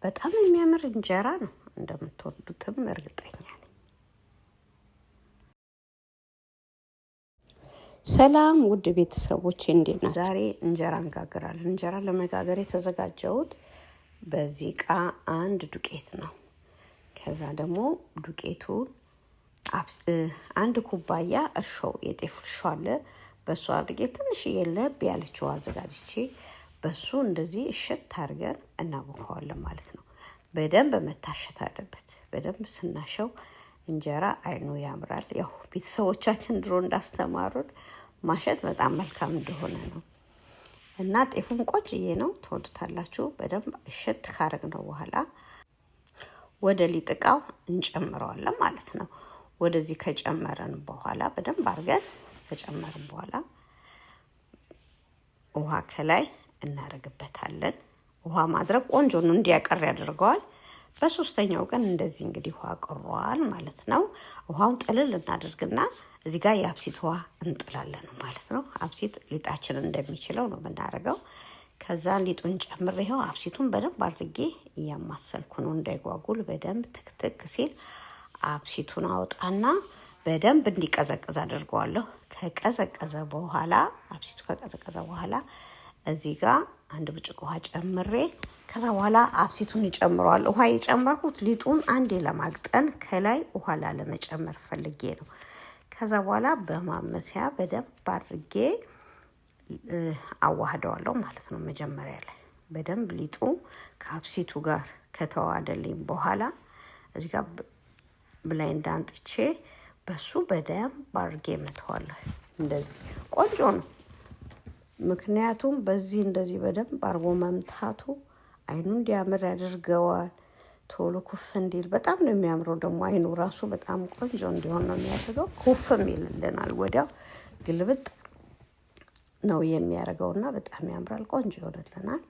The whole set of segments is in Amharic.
በጣም የሚያምር እንጀራ ነው። እንደምትወዱትም እርግጠኛ ነኝ። ሰላም ውድ ቤተሰቦች እንዴት ናችሁ? ዛሬ እንጀራ እንጋግራለን። እንጀራ ለመጋገር የተዘጋጀሁት በዚህ እቃ አንድ ዱቄት ነው። ከዛ ደግሞ ዱቄቱን አንድ ኩባያ እርሾ የጤፍ እርሾ አለ። በሱ አድርጌ ትንሽ የለብ ያለችው አዘጋጅቼ በሱ እንደዚህ እሽት አድርገን እናቦካዋለን ማለት ነው። በደንብ መታሸት አለበት። በደንብ ስናሸው እንጀራ አይኑ ያምራል። ያው ቤተሰቦቻችን ድሮ እንዳስተማሩን ማሸት በጣም መልካም እንደሆነ ነው። እና ጤፉም ቆንጆዬ ነው፣ ትወዱታላችሁ። በደንብ እሽት ካረግነው በኋላ ወደ ሊጥቃው እንጨምረዋለን ማለት ነው። ወደዚህ ከጨመረን በኋላ በደንብ አድርገን ከጨመርን በኋላ ውሃ ከላይ እናደርግበታለን። ውሃ ማድረግ ቆንጆ ነው፣ እንዲያቀር ያደርገዋል። በሶስተኛው ቀን እንደዚህ እንግዲህ ውሃ ቀሯል ማለት ነው። ውሃውን ጥልል እናደርግና እዚህ ጋር የአብሲት ውሃ እንጥላለን ማለት ነው። አብሲት ሊጣችንን እንደሚችለው ነው የምናደርገው። ከዛ ሊጡን ጨምሬ ይኸው አብሲቱን በደንብ አድርጌ እያማሰልኩ ነው እንዳይጓጉል። በደንብ ትክትክ ሲል አብሲቱን አውጣና በደንብ እንዲቀዘቅዝ አድርገዋለሁ። ከቀዘቀዘ በኋላ አብሲቱ ከቀዘቀዘ በኋላ እዚህ ጋር አንድ ብርጭቆ ውሃ ጨምሬ ከዛ በኋላ አብሲቱን ይጨምረዋል። ውሃ የጨመርኩት ሊጡን አንዴ ለማግጠን ከላይ ውሃ ላለመጨመር ፈልጌ ነው። ከዛ በኋላ በማመሲያ በደንብ አድርጌ አዋህደዋለሁ ማለት ነው። መጀመሪያ ላይ በደንብ ሊጡ ከአብሲቱ ጋር ከተዋሃደልኝ በኋላ እዚህ ጋር ብላይንድ አንጥቼ በሱ በደንብ አድርጌ መተዋለሁ። እንደዚህ ቆንጆ ነው። ምክንያቱም በዚህ እንደዚህ በደንብ አርጎ መምታቱ አይኑ እንዲያምር ያደርገዋል። ቶሎ ኩፍ እንዲል በጣም ነው የሚያምረው። ደግሞ አይኑ ራሱ በጣም ቆንጆ እንዲሆን ነው የሚያደርገው። ኩፍም ይልልናል። ወዲያው ግልብጥ ነው የሚያደርገውና በጣም ያምራል። ቆንጆ ይሆንልናል።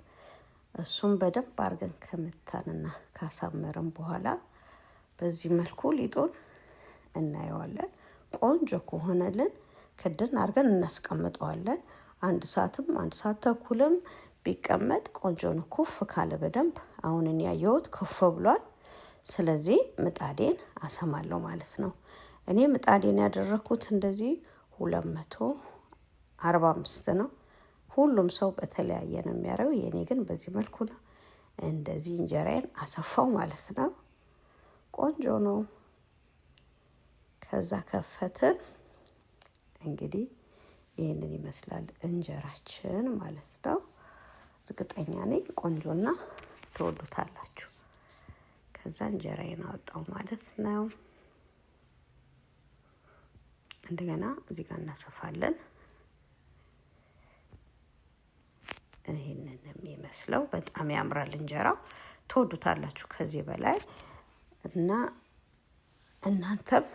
እሱም በደንብ አድርገን ከመታንና ካሳመረን በኋላ በዚህ መልኩ ሊጡን እናየዋለን። ቆንጆ ከሆነልን ክድን አድርገን እናስቀምጠዋለን። አንድ ሰዓት ተኩልም ቢቀመጥ ቆንጆ ነው። ኩፍ ካለ በደንብ አሁን እኔ ያየሁት ኩፍ ብሏል። ስለዚህ ምጣዴን አሰማለሁ ማለት ነው። እኔ ምጣዴን ያደረኩት እንደዚህ 245 ነው። ሁሉም ሰው በተለያየ ነው የሚያደርገው። የኔ ግን በዚህ መልኩ ነው። እንደዚህ እንጀራዬን አሰፋው ማለት ነው። ቆንጆ ነው። ከዛ ከፈትን እንግዲህ ይህንን ይመስላል እንጀራችን ማለት ነው። እርግጠኛ ነኝ ቆንጆና ትወዱታላችሁ። ከዛ እንጀራዬን አወጣው ማለት ነው። እንደገና እዚህ ጋር እናሰፋለን። ይሄንን የሚመስለው በጣም ያምራል እንጀራው። ትወዱታላችሁ ከዚህ በላይ እና እናንተም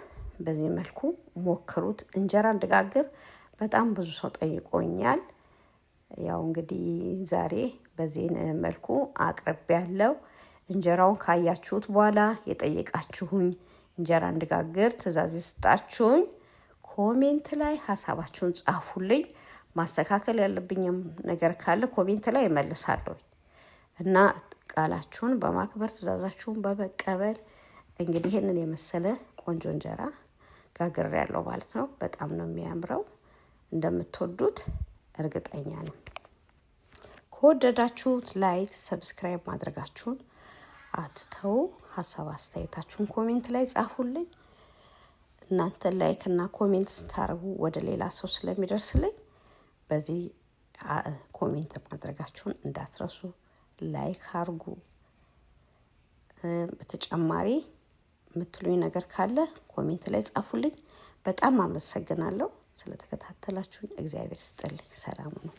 በዚህ መልኩ ሞክሩት። እንጀራ እንድጋግር በጣም ብዙ ሰው ጠይቆኛል። ያው እንግዲህ ዛሬ በዚህ መልኩ አቅርቤያለሁ። እንጀራውን ካያችሁት በኋላ የጠየቃችሁኝ እንጀራ እንድጋግር ትዕዛዝ ስጣችሁኝ ኮሜንት ላይ ሀሳባችሁን ጻፉልኝ። ማስተካከል ያለብኝም ነገር ካለ ኮሜንት ላይ እመልሳለሁ እና ቃላችሁን በማክበር ትዕዛዛችሁን በመቀበል እንግዲህ ይሄንን የመሰለ ቆንጆ እንጀራ ጋግሬያለሁ ማለት ነው። በጣም ነው የሚያምረው። እንደምትወዱት እርግጠኛ ነኝ። ከወደዳችሁት ላይክ፣ ሰብስክራይብ ማድረጋችሁን አትተው። ሀሳብ አስተያየታችሁን ኮሜንት ላይ ጻፉልኝ። እናንተ ላይክ እና ኮሜንት ስታደርጉ ወደ ሌላ ሰው ስለሚደርስልኝ በዚህ ኮሜንት ማድረጋችሁን እንዳትረሱ። ላይክ አርጉ። በተጨማሪ የምትሉኝ ነገር ካለ ኮሜንት ላይ ጻፉልኝ። በጣም አመሰግናለሁ ስለተከታተላችሁኝ። እግዚአብሔር ይስጥልኝ። ሰላም ነው።